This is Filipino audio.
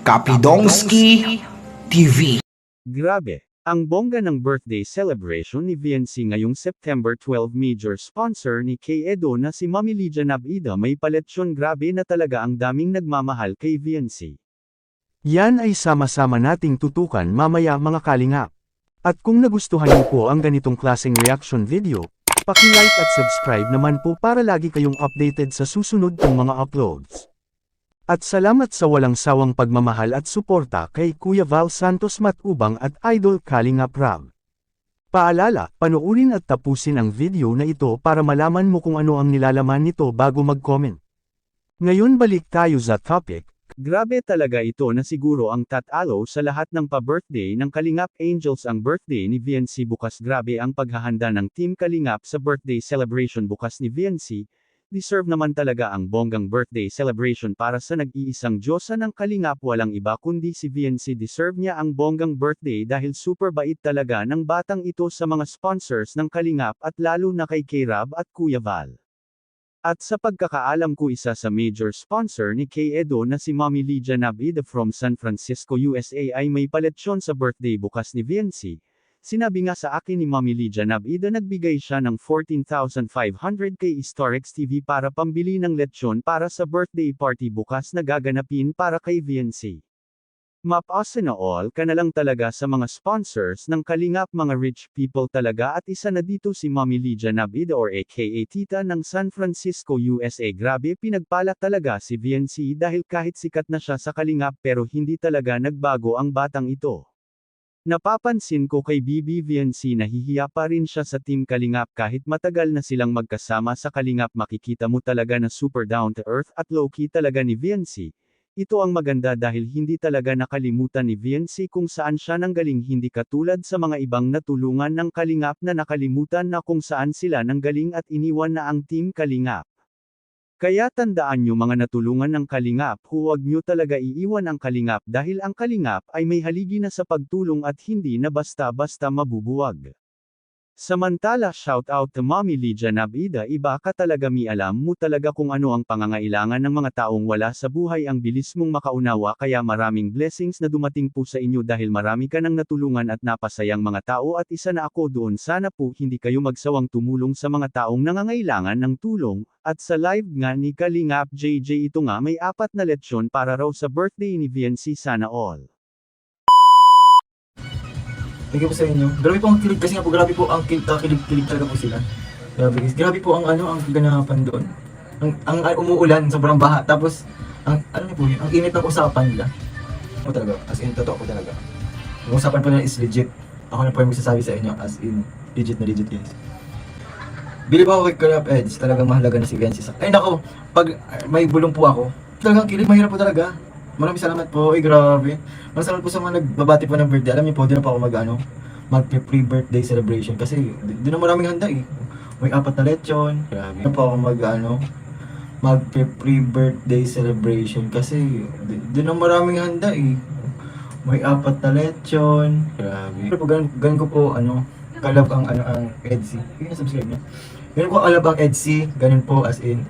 Kapidongski TV. Grabe, ang bongga ng birthday celebration ni VNC ngayong September 12. Major sponsor ni Kay Edo na si Mami Lydia Nabida may paletsyon. Grabe na talaga ang daming nagmamahal kay VNC. Yan ay sama-sama nating tutukan mamaya mga kalingap. At kung nagustuhan niyo po ang ganitong klaseng reaction video, paki-like at subscribe naman po para lagi kayong updated sa susunod kong mga uploads. At salamat sa walang sawang pagmamahal at suporta kay Kuya Val Santos Matubang at Idol Kalingap Rab. Paalala, panoorin at tapusin ang video na ito para malaman mo kung ano ang nilalaman nito bago mag-comment. Ngayon balik tayo sa topic. Grabe talaga ito na siguro ang tatalo sa lahat ng pa-birthday ng Kalingap Angels ang birthday ni VNC bukas. Grabe ang paghahanda ng Team Kalingap sa birthday celebration bukas ni VNC. Deserve naman talaga ang bonggang birthday celebration para sa nag-iisang diyosa ng Kalingap, walang iba kundi si VNC. Deserve niya ang bonggang birthday dahil super bait talaga ng batang ito sa mga sponsors ng Kalingap at lalo na kay K-Rab at Kuya Val. At sa pagkakaalam ko, isa sa major sponsor ni Kay Edo na si Mami Lydia Nabida from San Francisco, USA ay may paletsyon sa birthday bukas ni VNC. Sinabi nga sa akin ni Mami Lydia Nabida nagbigay siya ng 14,500 kay Starix TV para pambili ng lechon para sa birthday party bukas na gaganapin para kay VNC. Mapasa na all ka na lang talaga sa mga sponsors ng Kalingap, mga rich people talaga, at isa na dito si Mami Lydia Nabida or aka Tita ng San Francisco, USA. Grabe, pinagpala talaga si VNC dahil kahit sikat na siya sa Kalingap pero hindi talaga nagbago ang batang ito. Napapansin ko kay VNC nahihiya pa rin siya sa Team Kalingap kahit matagal na silang magkasama sa Kalingap. Makikita mo talaga na super down to earth at low-key talaga ni VNC. Ito ang maganda dahil hindi talaga nakalimutan ni VNC kung saan siya nanggaling, hindi katulad sa mga ibang natulungan ng Kalingap na nakalimutan na kung saan sila nanggaling at iniwan na ang Team Kalingap. Kaya tandaan nyo mga natulungan ng Kalingap, huwag nyo talaga iiwan ang Kalingap dahil ang Kalingap ay may haligi na sa pagtulong at hindi na basta-basta mabubuwag. Samantala, shout out to Mami Lydia Nabida, iba ka talaga, alam mo talaga kung ano ang pangangailangan ng mga taong wala sa buhay, ang bilis mong makaunawa, kaya maraming blessings na dumating po sa inyo dahil marami ka nang natulungan at napasayang mga tao at isa na ako doon. Sana po hindi kayo magsawang tumulong sa mga taong nangangailangan ng tulong. At sa live nga ni Kalingap JJ, ito nga may 4 na lechon para raw sa birthday ni VNC, sana all. Thank you po sa inyo. Grabe po ang kilig kasi nga po, grabe po ang kilig talaga po sila. Grabe po ang ang ganapan doon. Ang umuulan, sobrang baha. Tapos ang niyo po yun, ang init ng usapan nila. O talaga, as in totoo po talaga. Yung usapan po nila is legit. Ako na po yung magsasabi sa inyo, as in legit na legit, guys. Bilib ako kay Kalingap Edge, talagang mahalaga na si VNC. Ay nako, pag may bulong po ako, talagang kilig, mahirap po talaga. Maraming salamat po, grabe. Maraming salamat po sa mga nagbabati po ng birthday. Alam niyo po, di na po ako mag-pre-birthday celebration kasi di na maraming handa eh. May 4 na lechon, grabe. Di na po ako mag-pre-birthday celebration kasi di na maraming handa eh. May 4 na lechon, grabe. Pero po ganun ko po kalab ang Edsy. Yung subscribe niyo. Ganun ko alab ang Edsy, ganun po as in.